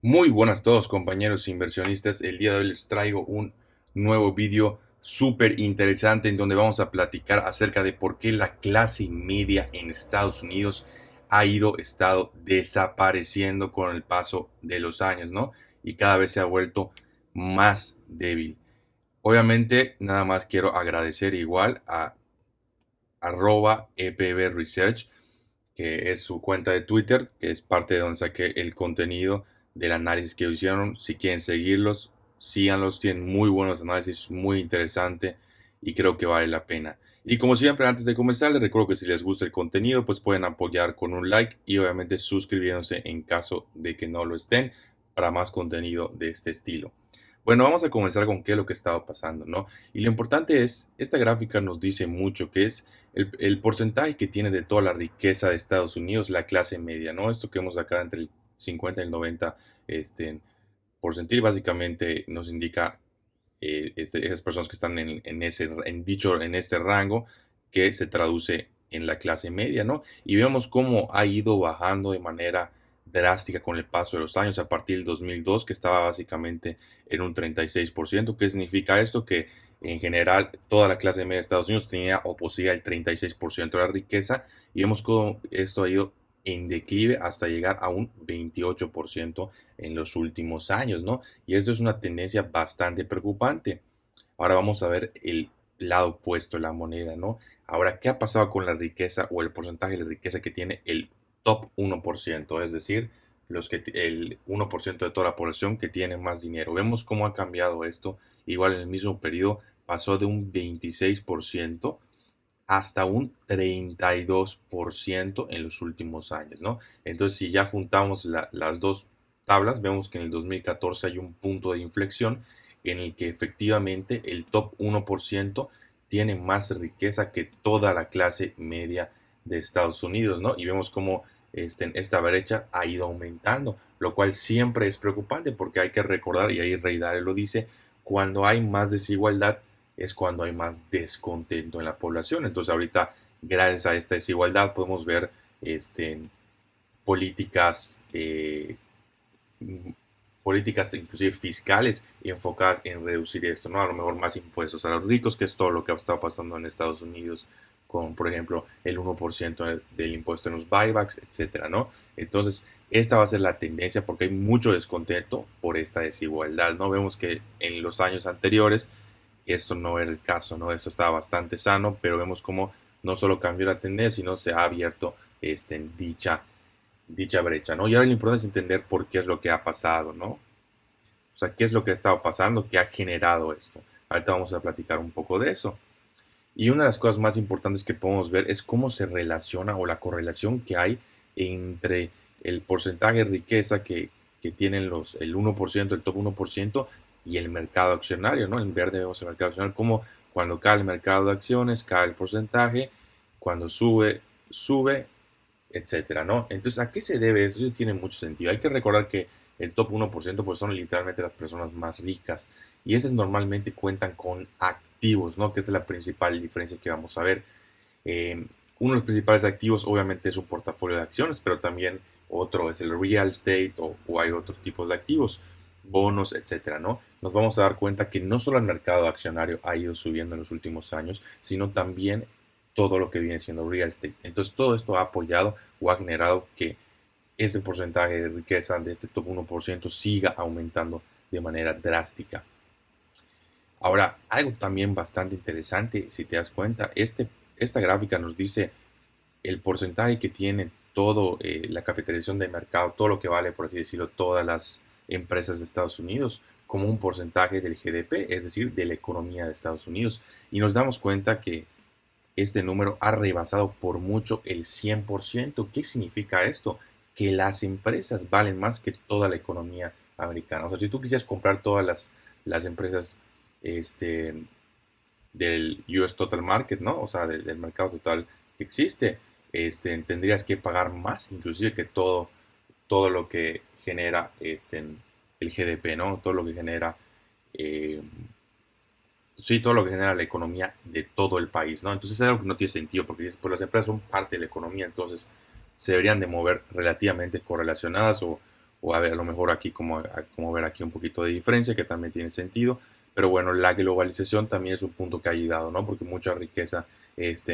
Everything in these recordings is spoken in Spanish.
Muy buenas a todos compañeros inversionistas. El día de hoy les traigo un nuevo vídeo súper interesante en donde vamos a platicar acerca de por qué la clase media en Estados Unidos ha estado desapareciendo con el paso de los años, ¿no? Y cada vez se ha vuelto más débil. Obviamente, nada más quiero agradecer igual a @EPB Research, que es su cuenta de Twitter, que es parte de donde saqué el contenido del análisis que hicieron. Si quieren seguirlos, síganlos, tienen muy buenos análisis, muy interesante y creo que vale la pena. Y como siempre, antes de comenzar, les recuerdo que si les gusta el contenido, pues pueden apoyar con un like y obviamente suscribiéndose en caso de que no lo estén para más contenido de este estilo. Bueno, vamos a comenzar con qué es lo que estaba pasando, ¿no? Y lo importante es, esta gráfica nos dice mucho, que es el porcentaje que tiene de toda la riqueza de Estados Unidos la clase media, ¿no? Esto que vemos acá entre el 50 y el 90 porcentil básicamente nos indica esas personas que están en este rango que se traduce en la clase media, ¿no? Y vemos cómo ha ido bajando de manera drástica con el paso de los años a partir del 2002, que estaba básicamente en un 36%. ¿Qué significa esto? Que en general toda la clase media de Estados Unidos tenía o poseía el 36% de la riqueza, y vemos cómo esto ha ido en declive hasta llegar a un 28% en los últimos años, ¿no? Y esto es una tendencia bastante preocupante. Ahora vamos a ver el lado opuesto de la moneda, ¿no? Ahora, ¿qué ha pasado con la riqueza o el porcentaje de riqueza que tiene el top 1%? Es decir, el 1% de toda la población que tiene más dinero. Vemos cómo ha cambiado esto. Igual en el mismo periodo pasó de un 26% hasta un 32% en los últimos años, ¿no? Entonces, si ya juntamos las dos tablas, vemos que en el 2014 hay un punto de inflexión en el que efectivamente el top 1% tiene más riqueza que toda la clase media de Estados Unidos, ¿no? Y vemos cómo esta brecha ha ido aumentando, lo cual siempre es preocupante porque hay que recordar, y ahí Ray Dalio lo dice, cuando hay más desigualdad, es cuando hay más descontento en la población. Entonces ahorita, gracias a esta desigualdad, podemos ver políticas, políticas inclusive fiscales enfocadas en reducir esto, ¿no? A lo mejor más impuestos a los ricos, que es todo lo que ha estado pasando en Estados Unidos con, por ejemplo, el 1% del impuesto en los buybacks, etcétera, ¿no? Entonces, esta va a ser la tendencia porque hay mucho descontento por esta desigualdad, ¿no? Vemos que en los años anteriores esto no era el caso, ¿no? Esto estaba bastante sano, pero vemos cómo no solo cambió la tendencia, sino se ha abierto en dicha brecha, ¿no? Y ahora lo importante es entender por qué es lo que ha pasado, ¿no? O sea, qué es lo que ha estado pasando, qué ha generado esto. Ahorita vamos a platicar un poco de eso. Y una de las cosas más importantes que podemos ver es cómo se relaciona o la correlación que hay entre el porcentaje de riqueza que tienen el 1%, el top 1%, y el mercado accionario, ¿no? En verde vemos el mercado accionario, como cuando cae el mercado de acciones, cae el porcentaje, cuando sube, sube, etcétera, ¿no? Entonces, ¿a qué se debe esto? Eso tiene mucho sentido. Hay que recordar que el top 1% pues son literalmente las personas más ricas, y esas normalmente cuentan con activos, ¿no? Que es la principal diferencia que vamos a ver. Uno de los principales activos obviamente es un portafolio de acciones, pero también otro es el real estate, o hay otros tipos de activos, bonos, etcétera, ¿no? Nos vamos a dar cuenta que no solo el mercado accionario ha ido subiendo en los últimos años, sino también todo lo que viene siendo real estate. Entonces, todo esto ha apoyado o ha generado que ese porcentaje de riqueza de este top 1% siga aumentando de manera drástica. Ahora, algo también bastante interesante, si te das cuenta, esta gráfica nos dice el porcentaje que tiene todo la capitalización de mercado, todo lo que vale, por así decirlo, todas las empresas de Estados Unidos, como un porcentaje del GDP, es decir, de la economía de Estados Unidos. Y nos damos cuenta que este número ha rebasado por mucho el 100%. ¿Qué significa esto? Que las empresas valen más que toda la economía americana. O sea, si tú quisieras comprar todas las empresas este, del US Total Market, ¿no? O sea, del mercado total que existe, tendrías que pagar más, inclusive que todo lo que genera el GDP, ¿no? Todo lo que genera eh, sí, todo lo que genera la economía de todo el país, ¿no? Entonces es algo que no tiene sentido, porque pues, las empresas son parte de la economía, entonces se deberían de mover relativamente correlacionadas, o a lo mejor aquí como ver aquí un poquito de diferencia que también tiene sentido, pero bueno, la globalización también es un punto que ha ayudado, ¿no? Porque mucha riqueza, es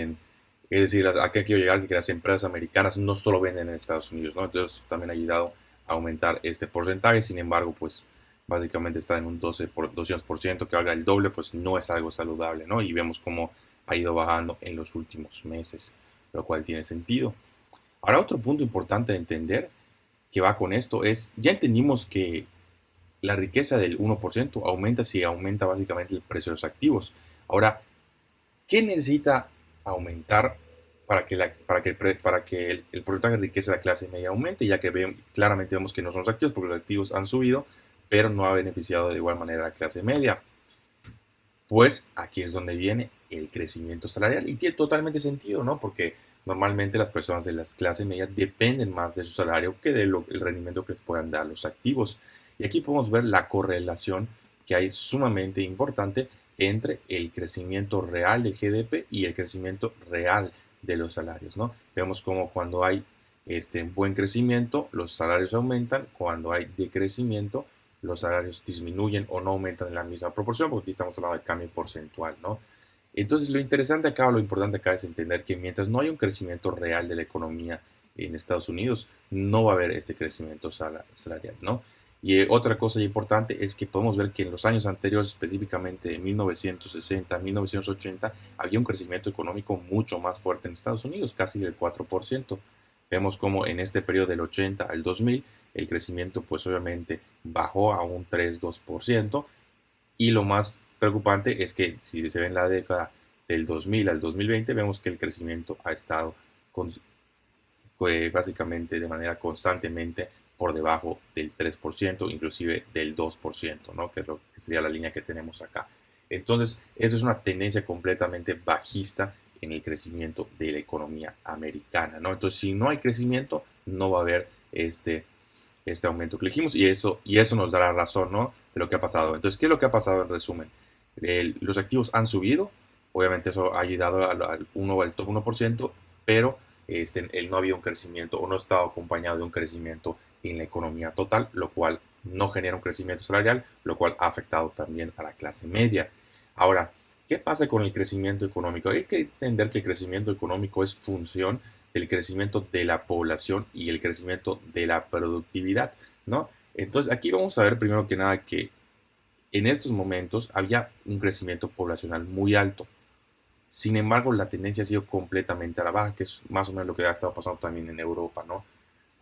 decir, ¿a qué quiero llegar? Que las empresas americanas no solo venden en Estados Unidos, ¿no? Entonces también ha ayudado a aumentar este porcentaje, sin embargo, pues básicamente está en un 200%, que haga el doble, pues no es algo saludable, ¿no? Y vemos cómo ha ido bajando en los últimos meses, lo cual tiene sentido. Ahora, otro punto importante de entender que va con esto es, ya entendimos que la riqueza del 1% aumenta si aumenta básicamente el precio de los activos. Ahora, ¿qué necesita aumentar para que el porcentaje de riqueza de la clase media aumente? Ya que claramente vemos que no son los activos porque los activos han subido, pero no ha beneficiado de igual manera a la clase media. Pues aquí es donde viene el crecimiento salarial y tiene totalmente sentido, ¿no? Porque normalmente las personas de la clase media dependen más de su salario que del rendimiento que les puedan dar los activos. Y aquí podemos ver la correlación que hay sumamente importante entre el crecimiento real del GDP y el crecimiento real de los salarios, ¿no? Vemos como cuando hay buen crecimiento, los salarios aumentan, cuando hay decrecimiento, los salarios disminuyen o no aumentan en la misma proporción, porque aquí estamos hablando de cambio porcentual, ¿no? Entonces, lo interesante acá, o lo importante acá es entender que mientras no haya un crecimiento real de la economía en Estados Unidos, no va a haber este crecimiento salarial, ¿no? Y otra cosa importante es que podemos ver que en los años anteriores, específicamente en 1960, 1980, había un crecimiento económico mucho más fuerte en Estados Unidos, casi del 4%. Vemos como en este periodo del 80 al 2000, el crecimiento pues obviamente bajó a un 3-2%. Y lo más preocupante es que si se ve en la década del 2000 al 2020, vemos que el crecimiento ha estado con, básicamente de manera constantemente por debajo del 3%, inclusive del 2%, ¿no? Que es lo que sería la línea que tenemos acá. Entonces, eso es una tendencia completamente bajista en el crecimiento de la economía americana, ¿no? Entonces, si no hay crecimiento, no va a haber este aumento que dijimos y eso nos dará razón, ¿no? De lo que ha pasado. Entonces, ¿qué es lo que ha pasado en resumen? Los activos han subido, obviamente eso ha ayudado al 1 al top 1%, pero no ha habido un crecimiento o no ha estado acompañado de un crecimiento en la economía total, lo cual no genera un crecimiento salarial, lo cual ha afectado también a la clase media. Ahora, ¿qué pasa con el crecimiento económico? Hay que entender que el crecimiento económico es función del crecimiento de la población y el crecimiento de la productividad, ¿no? Entonces, aquí vamos a ver primero que nada que en estos momentos había un crecimiento poblacional muy alto. Sin embargo, la tendencia ha sido completamente a la baja, que es más o menos lo que ha estado pasando también en Europa, ¿no?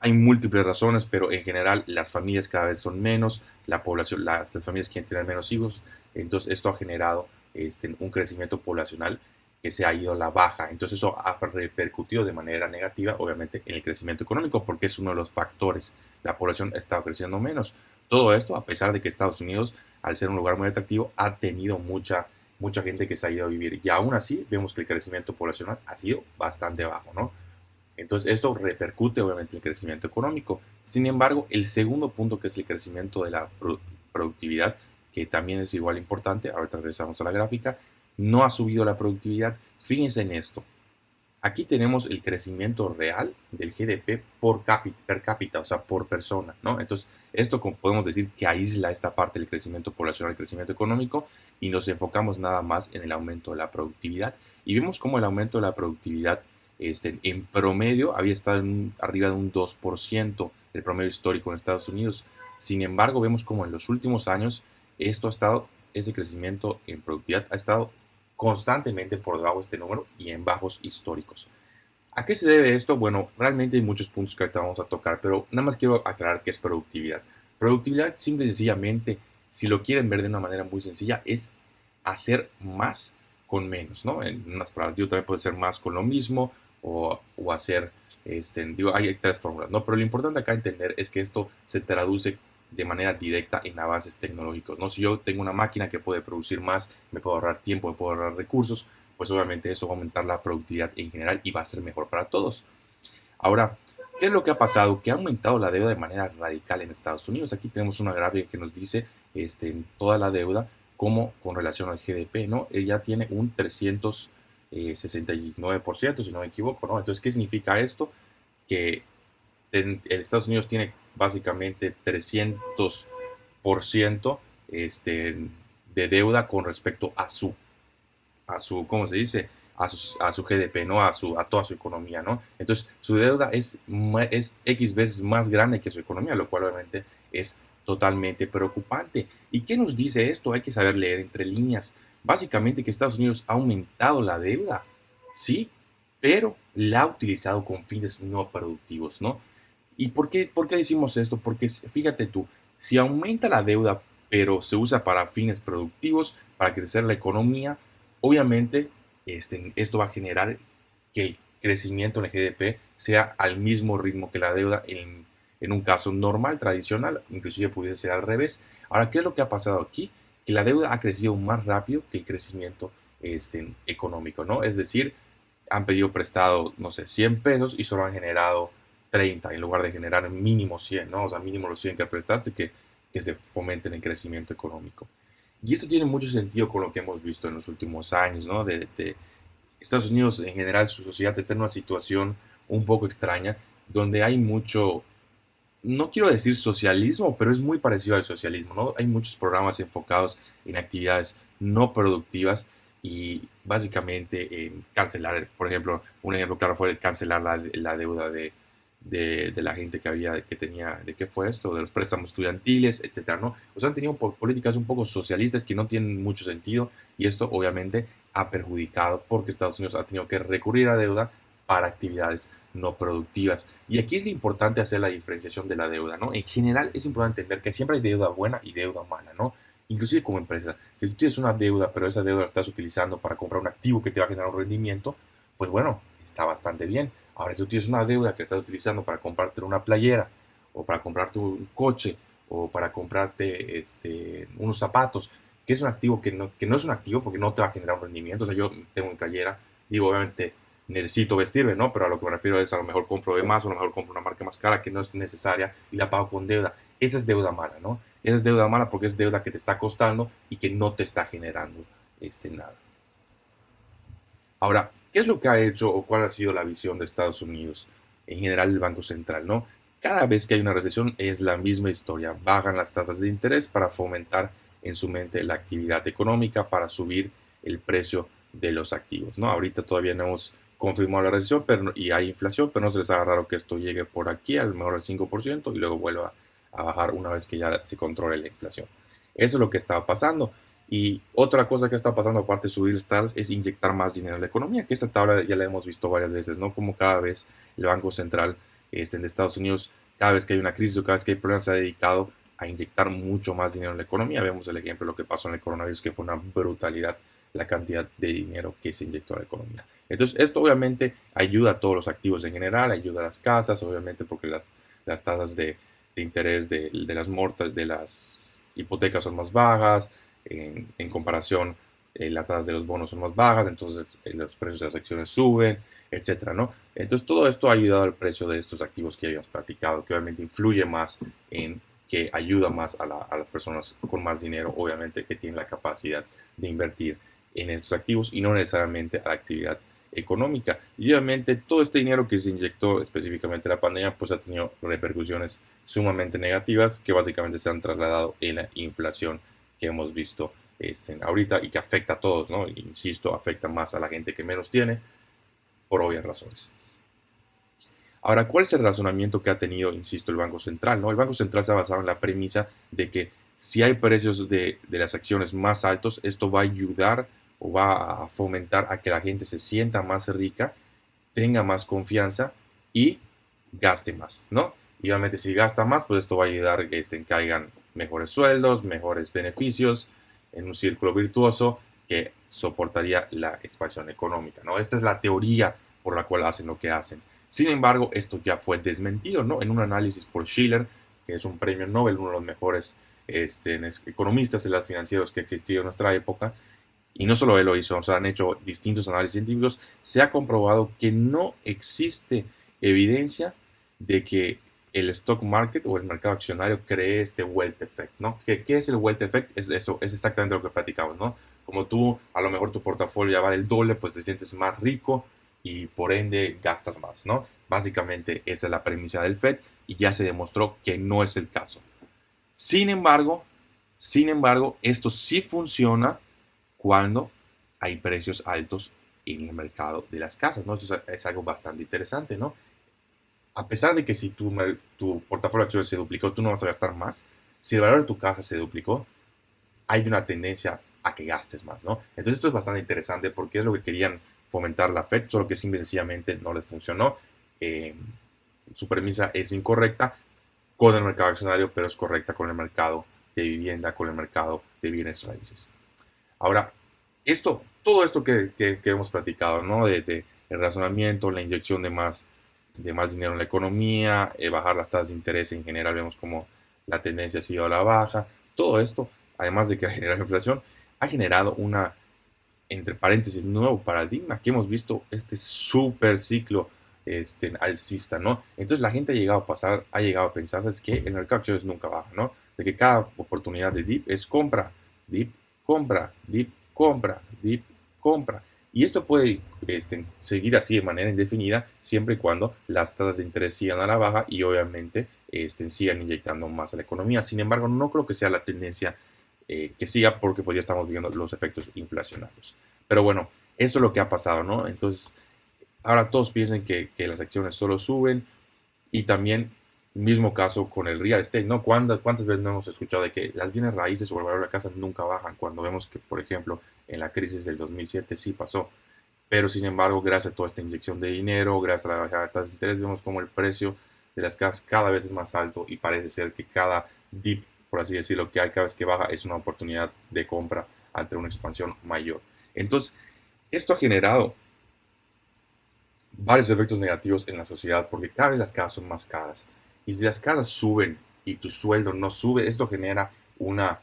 Hay múltiples razones, pero en general las familias cada vez son menos, la población, las familias quieren tener menos hijos, entonces esto ha generado un crecimiento poblacional que se ha ido a la baja. Entonces eso ha repercutido de manera negativa, obviamente, en el crecimiento económico, porque es uno de los factores. La población ha estado creciendo menos. Todo esto, a pesar de que Estados Unidos, al ser un lugar muy atractivo, ha tenido mucha gente que se ha ido a vivir. Y aún así, vemos que el crecimiento poblacional ha sido bastante bajo, ¿no? Entonces, esto repercute obviamente en el crecimiento económico. Sin embargo, el segundo punto, que es el crecimiento de la productividad, que también es igual importante, ahorita regresamos a la gráfica, no ha subido la productividad. Fíjense en esto. Aquí tenemos el crecimiento real del GDP per cápita, o sea, por persona, ¿no? Entonces, esto podemos decir que aísla esta parte del crecimiento poblacional, el crecimiento económico, y nos enfocamos nada más en el aumento de la productividad. Y vemos cómo el aumento de la productividad en promedio había estado arriba de un 2%, el promedio histórico en Estados Unidos. Sin embargo, vemos como en los últimos años ese crecimiento en productividad ha estado constantemente por debajo de este número y en bajos históricos. ¿A qué se debe esto? Bueno, realmente hay muchos puntos que ahorita vamos a tocar, pero nada más quiero aclarar qué es productividad. Productividad, simple y sencillamente, si lo quieren ver de una manera muy sencilla, es hacer más con menos, ¿no? En unas palabras, digo, también puede ser más con lo mismo o hacer, digo, hay tres fórmulas, ¿no? Pero lo importante acá entender es que esto se traduce de manera directa en avances tecnológicos, ¿no? Si yo tengo una máquina que puede producir más, me puedo ahorrar tiempo, me puedo ahorrar recursos, pues obviamente eso va a aumentar la productividad en general y va a ser mejor para todos. Ahora, ¿qué es lo que ha pasado? Que ha aumentado la deuda de manera radical en Estados Unidos. Aquí tenemos una gráfica que nos dice toda la deuda como con relación al GDP, ¿no? Ella tiene un 369%, si no me equivoco, ¿no? Entonces, ¿qué significa esto? Que Estados Unidos tiene básicamente 300% de deuda con respecto ¿cómo se dice? A su GDP, ¿no? A toda su economía, ¿no? Entonces, su deuda es X veces más grande que su economía, lo cual obviamente es totalmente preocupante. ¿Y qué nos dice esto? Hay que saber leer entre líneas. Básicamente que Estados Unidos ha aumentado la deuda, sí, pero la ha utilizado con fines no productivos, ¿no? ¿Y por qué decimos esto? Porque fíjate tú, si aumenta la deuda, pero se usa para fines productivos, para crecer la economía, obviamente esto va a generar que el crecimiento en el GDP sea al mismo ritmo que la deuda en un caso normal, tradicional, inclusive pudiese ser al revés. Ahora, ¿qué es lo que ha pasado aquí? Que la deuda ha crecido más rápido que el crecimiento económico, ¿no? Es decir, han pedido prestado, no sé, 100 pesos y solo han generado 30 en lugar de generar mínimo 100, ¿no? O sea, mínimo los 100 que prestaste que se fomenten el crecimiento económico. Y esto tiene mucho sentido con lo que hemos visto en los últimos años, ¿no? De Estados Unidos en general, su sociedad está en una situación un poco extraña, donde hay mucho, no quiero decir socialismo, pero es muy parecido al socialismo, ¿no? Hay muchos programas enfocados en actividades no productivas y básicamente en cancelar, por ejemplo, un ejemplo claro fue cancelar la deuda de la gente que tenía, ¿de qué fue esto? De los préstamos estudiantiles, etcétera, ¿no? O sea, han tenido políticas un poco socialistas que no tienen mucho sentido y esto obviamente ha perjudicado porque Estados Unidos ha tenido que recurrir a deuda para actividades no productivas. Y aquí es importante hacer la diferenciación de la deuda, ¿no? En general es importante entender que siempre hay deuda buena y deuda mala, ¿no? Inclusive como empresa, si tú tienes una deuda, pero esa deuda la estás utilizando para comprar un activo que te va a generar un rendimiento, pues bueno, está bastante bien. Ahora, si tú tienes una deuda que estás utilizando para comprarte una playera, o para comprarte un coche, o para comprarte unos zapatos, que es un activo que no es un activo porque no te va a generar un rendimiento. O sea, yo tengo mi playera, digo, obviamente necesito vestirme, ¿no? Pero a lo que me refiero es a lo mejor compro de más, o a lo mejor compro una marca más cara que no es necesaria y la pago con deuda. Esa es deuda mala, ¿no? Esa es deuda mala porque es deuda que te está costando y que no te está generando nada. Ahora, ¿qué es lo que ha hecho o cuál ha sido la visión de Estados Unidos, en general el Banco Central, ¿no? Cada vez que hay una recesión es la misma historia. Bajan las tasas de interés para fomentar en su mente la actividad económica, para subir el precio de los activos, ¿no? Ahorita todavía no hemos confirmado la recesión y hay inflación, pero no se les haga raro que esto llegue por aquí, a lo mejor al 5%, y luego vuelva a bajar una vez que ya se controle la inflación. Eso es lo que está pasando. Y otra cosa que está pasando, aparte de subir las tasas, es inyectar más dinero en la economía, que esta tabla ya la hemos visto varias veces, ¿no? Como cada vez el Banco Central de Estados Unidos, cada vez que hay una crisis o cada vez que hay problemas, se ha dedicado a inyectar mucho más dinero en la economía. Vemos el ejemplo de lo que pasó en el coronavirus, que fue una brutalidad la cantidad de dinero que se inyectó a la economía. Entonces, esto obviamente ayuda a todos los activos en general, ayuda a las casas, obviamente, porque las tasas de interés de las hipotecas son más bajas, en comparación las tasas de los bonos son más bajas, entonces los precios de las acciones suben, etcétera, ¿no? Entonces todo esto ha ayudado al precio de estos activos que habíamos platicado, que obviamente influye más en que ayuda más a las personas con más dinero, obviamente, que tienen la capacidad de invertir en estos activos y no necesariamente a la actividad económica. Y obviamente todo este dinero que se inyectó específicamente en la pandemia, pues ha tenido repercusiones sumamente negativas que básicamente se han trasladado en la inflación que hemos visto ahorita y que afecta a todos, ¿no? Insisto, afecta más a la gente que menos tiene, por obvias razones. Ahora, ¿cuál es el razonamiento que ha tenido, insisto, el Banco Central, ¿no? El Banco Central se ha basado en la premisa de que si hay precios de las acciones más altos, esto va a ayudar o va a fomentar a que la gente se sienta más rica, tenga más confianza y gaste más, ¿no? Y obviamente si gasta más, pues esto va a ayudar a que caigan mejores sueldos, mejores beneficios, en un círculo virtuoso que soportaría la expansión económica, ¿no? Esta es la teoría por la cual hacen lo que hacen. Sin embargo, esto ya fue desmentido, ¿no? En un análisis por Schiller, que es un premio Nobel, uno de los mejores economistas y financieros que ha existido en nuestra época, y no solo él lo hizo, o sea, han hecho distintos análisis científicos, se ha comprobado que no existe evidencia de que el stock market o el mercado accionario cree este wealth effect, ¿no? ¿Qué es el wealth effect? Es exactamente lo que platicamos, ¿no? Como tú, a lo mejor tu portafolio ya vale el doble, pues te sientes más rico y por ende gastas más, ¿no? Básicamente esa es la premisa del FED y ya se demostró que no es el caso. Sin embargo, esto sí funciona cuando hay precios altos en el mercado de las casas, ¿no? Esto es algo bastante interesante, ¿no? A pesar de que si tu portafolio de acciones se duplicó, tú no vas a gastar más. Si el valor de tu casa se duplicó, hay una tendencia a que gastes más, ¿no? Entonces esto es bastante interesante porque es lo que querían fomentar la Fed, solo que simple y sencillamente no les funcionó. Eh, Su premisa es incorrecta con el mercado accionario, pero es correcta con el mercado de vivienda, con el mercado de bienes raíces. Ahora, todo esto que hemos platicado, ¿no? De el razonamiento, la inyección de más dinero en la economía, bajar las tasas de interés en general, vemos como la tendencia ha sido a la baja. Todo esto, además de que ha generado inflación, ha generado una, entre paréntesis, nuevo paradigma que hemos visto este super ciclo alcista, ¿no? Entonces la gente ha llegado a pensar, ¿sabes qué? El mercado de acciones nunca baja, ¿no? De que cada oportunidad de dip es compra, dip, compra, dip, compra, dip, compra. Y esto puede seguir así de manera indefinida siempre y cuando las tasas de interés sigan a la baja y obviamente sigan inyectando más a la economía. Sin embargo, no creo que sea la tendencia que siga porque pues ya estamos viendo los efectos inflacionarios. Pero bueno, esto es lo que ha pasado, ¿no? Entonces, ahora todos piensan que las acciones solo suben y también mismo caso con el real estate, ¿no? ¿Cuántas veces no hemos escuchado de que las bienes raíces o el valor de la casa nunca bajan cuando vemos que, por ejemplo, en la crisis del 2007 sí pasó? Pero sin embargo, gracias a toda esta inyección de dinero, gracias a la bajada de tasas de interés, vemos como el precio de las casas cada vez es más alto y parece ser que cada dip, por así decirlo, que hay cada vez que baja es una oportunidad de compra ante una expansión mayor. Entonces, esto ha generado varios efectos negativos en la sociedad porque cada vez las casas son más caras. Y si las casas suben y tu sueldo no sube, esto genera una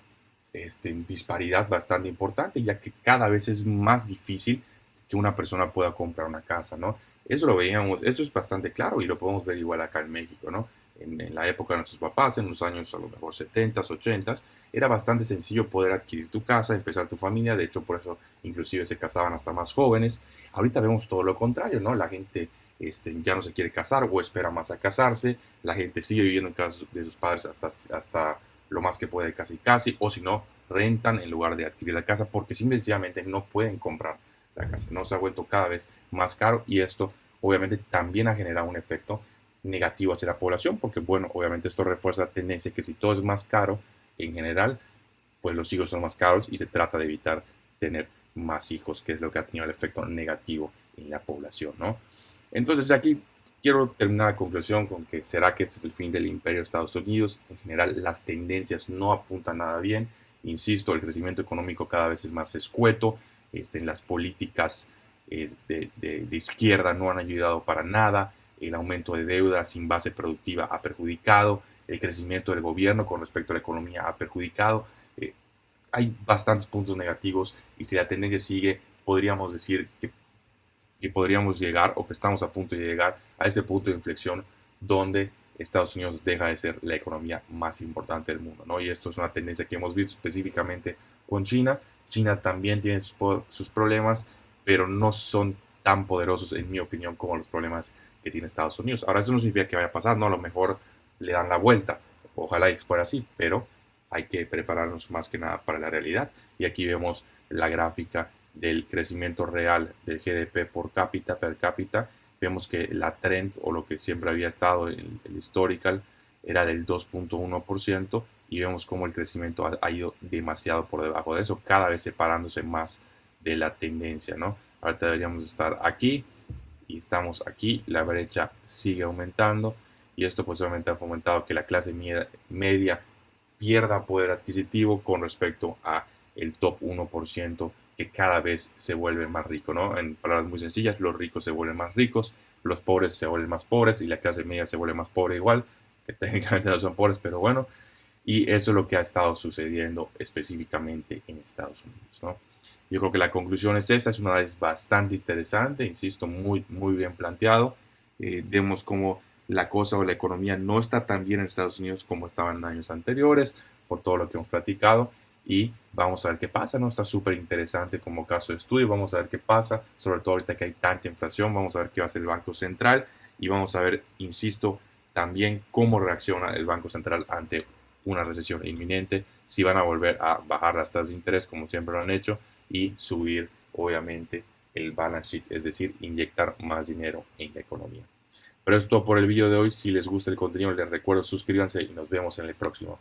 disparidad bastante importante, ya que cada vez es más difícil que una persona pueda comprar una casa, ¿no? Eso lo veíamos, esto es bastante claro y lo podemos ver igual acá en México, ¿no? En la época de nuestros papás, en los años a lo mejor 70s, 80s, era bastante sencillo poder adquirir tu casa, empezar tu familia, de hecho por eso inclusive se casaban hasta más jóvenes. Ahorita vemos todo lo contrario, ¿no? La gente ya no se quiere casar o espera más a casarse, la gente sigue viviendo en casa de sus padres hasta lo más que puede casi casi, o si no, rentan en lugar de adquirir la casa porque simplemente no pueden comprar la casa, no se ha vuelto cada vez más caro y esto obviamente también ha generado un efecto negativo hacia la población porque bueno, obviamente esto refuerza la tendencia que si todo es más caro en general, pues los hijos son más caros y se trata de evitar tener más hijos, que es lo que ha tenido el efecto negativo en la población, ¿no? Entonces aquí quiero terminar la conclusión con que será que este es el fin del imperio de Estados Unidos. En general, las tendencias no apuntan nada bien. Insisto, el crecimiento económico cada vez es más escueto. Las políticas de izquierda no han ayudado para nada. El aumento de deuda sin base productiva ha perjudicado. El crecimiento del gobierno con respecto a la economía ha perjudicado. Hay bastantes puntos negativos y si la tendencia sigue, podríamos decir que podríamos llegar o que estamos a punto de llegar a ese punto de inflexión donde Estados Unidos deja de ser la economía más importante del mundo, ¿no? Y esto es una tendencia que hemos visto específicamente con China. China también tiene sus problemas, pero no son tan poderosos, en mi opinión, como los problemas que tiene Estados Unidos. Ahora, eso no significa que vaya a pasar, ¿no? A lo mejor le dan la vuelta. Ojalá y fuera así, pero hay que prepararnos más que nada para la realidad. Y aquí vemos la gráfica del crecimiento real del GDP per cápita, vemos que la trend o lo que siempre había estado, el historical, era del 2.1% y vemos como el crecimiento ha ido demasiado por debajo de eso, cada vez separándose más de la tendencia, ¿no? Ahorita deberíamos estar aquí y estamos aquí, la brecha sigue aumentando y esto pues obviamente ha fomentado que la clase media pierda poder adquisitivo con respecto a el top 1% que cada vez se vuelve más rico, ¿no? En palabras muy sencillas, los ricos se vuelven más ricos, los pobres se vuelven más pobres y la clase media se vuelve más pobre igual, que técnicamente no son pobres, pero bueno, y eso es lo que ha estado sucediendo específicamente en Estados Unidos, ¿no? Yo creo que la conclusión es esta, es un análisis bastante interesante, insisto, muy bien planteado. Vemos cómo la cosa o la economía no está tan bien en Estados Unidos como estaba en años anteriores, por todo lo que hemos platicado, y vamos a ver qué pasa, ¿no? Está súper interesante como caso de estudio, vamos a ver qué pasa, sobre todo ahorita que hay tanta inflación, vamos a ver qué va a hacer el Banco Central, y vamos a ver, insisto, también cómo reacciona el Banco Central ante una recesión inminente, si van a volver a bajar las tasas de interés como siempre lo han hecho y subir obviamente el balance sheet, es decir, inyectar más dinero en la economía. Pero eso es todo por el video de hoy. Si les gusta el contenido, les recuerdo suscríbanse y nos vemos en el próximo.